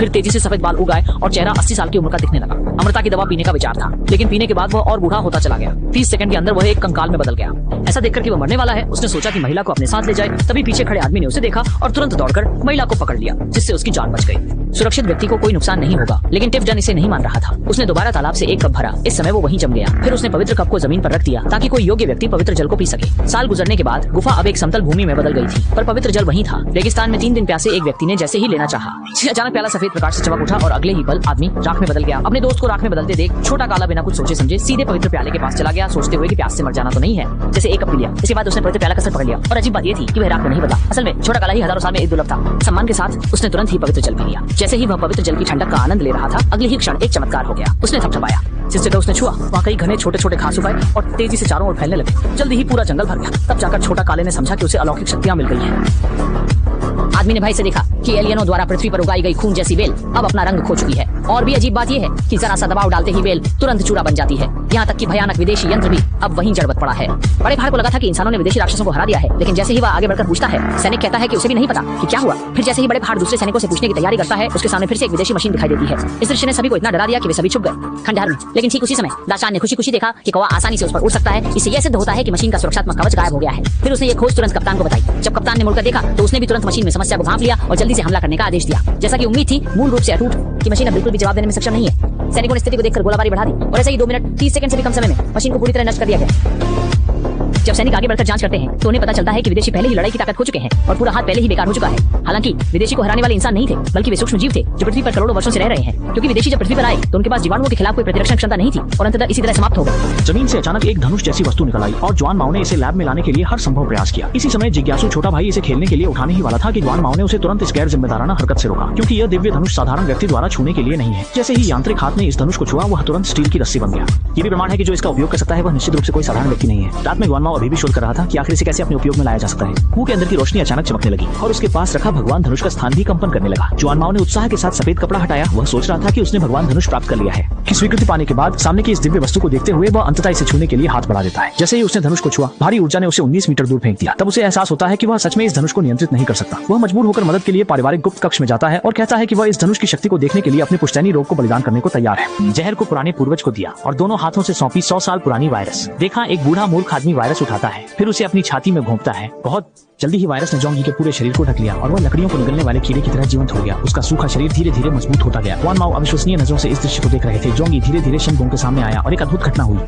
फिर तेजी से सफेद बाल उगाए और चेहरा 80 साल की उम्र का दिखने लगा। अमृता की दवा पीने का विचार था, लेकिन पीने के बाद वह और बूढ़ा होता चला गया। 30 सेकंड के अंदर वह एक कंकाल में बदल गया। ऐसा देखकर कि वह मरने वाला है, उसने सोचा कि महिला को अपने साथ ले जाए। तभी पीछे खड़े आदमी ने उसे देखा और तुरंत दौड़कर महिला को पकड़ लिया, जिससे उसकी जान बच गई। सुरक्षित व्यक्ति को कोई नुकसान नहीं होगा, लेकिन टिफडन इसे नहीं मान रहा था। उसने दोबारा तालाब से एक कप भरा। इस समय वो वहीं जम गया। फिर उसने पवित्र कप को जमीन पर रख दिया ताकि कोई योग्य व्यक्ति पवित्र जल को पी सके। साल गुजरने के बाद गुफा अब एक समतल भूमि में बदल गई थी, पर पवित्र जल वहीं था। रेगिस्तान में 3 दिन प्यासे एक व्यक्ति ने जैसे ही लेना चाहा, अचानक प्याला सफेद प्रकाश से चमक उठा और अगले ही पल आदमी राख में बदल गया। अपने दोस्त को राख में बदलते देख छोटा काला बिना कुछ सोचे समझे सीधे पवित्र प्याले के पास चला गया, सोचते हुए कि प्यास से मर जाना तो नहीं है। जैसे एक कप पी लिया, इसके बाद उसने पवित्र प्याला का सर पकड़ लिया। और अजीब बात ये थी कि वह राख में नहीं बदला। असल में छोटा काला ही हजारों साल में एक दुर्लभ था। सम्मान के साथ उसने तुरंत ही पवित्र जल पी लिया। जैसे ही वह पवित्र जल की ठंडक का आनंद ले रहा था, अगले ही क्षण एक चमत्कार हो गया। उसने थपथपाया। जिस जगह उसने छुआ वहाँ कई घने छोटे छोटे घास उगाए और तेजी से चारों ओर फैलने लगे। जल्दी ही पूरा जंगल भर गया। तब जाकर छोटा काले ने समझा कि उसे अलौकिक शक्तियां मिल गई हैं। आदमी ने भय से देखा कि एलियनों द्वारा पृथ्वी पर उगाई गई खून जैसी बेल अब अपना रंग खो चुकी है। और भी अजीब बात यह है कि जरा सा दबाव डालते ही बेल तुरंत चूरा बन जाती है। यहाँ तक कि भयानक विदेशी यंत्र भी अब वहीं जड़बत पड़ा है। बड़े पहाड़ को लगा था कि इंसानों ने विदेशी राक्षसों को हरा दिया है, लेकिन जैसे ही वह आगे बढ़कर पूछता है, सैनिक कहता है कि उसे भी नहीं पता कि क्या हुआ। फिर जैसे ही बड़े पहाड़ दूसरे सैनिकों से पूछने की तैयारी करता है, उसके सामने फिर से एक विदेशी मशीन दिखाई देती है। इस दृश्य ने सभी को इतना डरा दिया कि वे सभी छुप गए खंडहर में। लेकिन ठीक उसी समय दाशान ने खुशी खुशी देखा कि कौवा आसानी से उस पर उड़ सकता है। इससे यह सिद्ध होता है कि मशीन का सुरक्षात्मक कवच गायब हो गया है। फिर उसने ये खोज तुरंत कप्तान को बताई। जब कप्तान ने मुड़कर देखा तो उसने भी तुरंत मशीन में समस्या को भांप लिया और जल्दी से हमला करने का आदेश दिया। जैसा कि उम्मीद थी, मूल रूप से अटूट कि मशीन अब बिल्कुल भी जवाब देने में सक्षम नहीं है। सैनिकों ने स्थिति को देखकर गोलाबारी बढ़ा दी और ऐसे ही 2 मिनट 30 सेकंड से भी कम समय में मशीन को पूरी तरह नष्ट कर दिया गया। जब सैनिक आगे बढ़कर जांच करते हैं तो उन्हें पता चलता है कि विदेशी पहले ही लड़ाई की ताकत खो चुके हैं और पूरा हाथ पहले ही बेकार हो चुका है। हालांकि विदेशी को हराने वाले इंसान नहीं थे, बल्कि वे सूक्ष्म जीव थे जो पृथ्वी पर करोड़ों वर्षों से रह रहे हैं। क्योंकि विदेशी जब पृथ्वी पर आए तो उनके पास जीवाणुओं के खिलाफ कोई प्रतिरक्षण क्षमता नहीं थी और अंततः इसी तरह समाप्त हो गए। जमीन से अचानक एक धनुष जैसी वस्तु निकल आई और जवान माओ ने इसे लैब में लाने के लिए हर संभव प्रयास किया। इसी समय जिज्ञासु छोटा भाई इसे खेलने के लिए उठाने ही वाला था कि जवान माओ ने उसे तुरंत इस गैर जिम्मेदाराना हरकत से रोका, क्योंकि यह दिव्य धनुष साधारण व्यक्ति द्वारा छूने के लिए नहीं है। जैसे ही यांत्रिक हाथ ने इस धनुष को छुआ, वह तुरंत स्टील की रस्सी बन गया। ये भी प्रमाण है कि जो इसका उपयोग कर सकता है वह निश्चित रूप से कोई साधारण व्यक्ति नहीं है। रात में जवान माओ अभी भी शोध कर रहा था कि आखिर इसे कैसे अपने उपयोग में लाया जा सकता है। मुंह के अंदर की रोशनी अचानक चमकने लगी और उसके पास रखा भगवान धनुष का स्थान भी कंपन करने लगा। जवान माओ ने उत्साह के साथ सफेद कपड़ा हटाया। वह सोच रहा था कि उसने भगवान धनुष प्राप्त कर लिया है। कि स्वीकृति पाने के बाद सामने की इस दिव्य वस्तु को देखते हुए वह अंततः इसे छूने के लिए हाथ बढ़ा देता है। जैसे ही उसने धनुष को छुआ, भारी ऊर्जा ने उसे 19 मीटर दूर फेंक दिया। तब उसे एहसास होता है कि वह सच में इस धनुष को नियंत्रित नहीं कर सकता। वह मजबूर होकर मदद के लिए पारिवारिक गुप्त कक्ष में जाता है और कहता है कि वह इस धनुष की शक्ति को देखने के लिए अपने पुश्तैनी रोग को बलिदान करने को तैयार है। जहर को पुराने पूर्वज को दिया और दोनों हाथों से सौंपी 100 साल पुरानी वायरस। देखा, एक बूढ़ा मूर्ख आदमी वायरस उठाता है, फिर उसे अपनी छाती में घोंपता है। बहुत जल्दी ही वायरस ने जोंगी के पूरे शरीर को ढक लिया और वह लकड़ियों को निगलने वाले कीड़े की तरह जीवंत हो गया। उसका सूखा शरीर धीरे धीरे मजबूत होता गया। जवान माओ अविश्वसनीय नजरों से इस दृश्य को देख रहे थे। जोंगी धीरे धीरे शंगों के सामने आया और एक अद्भुत घटना हुई।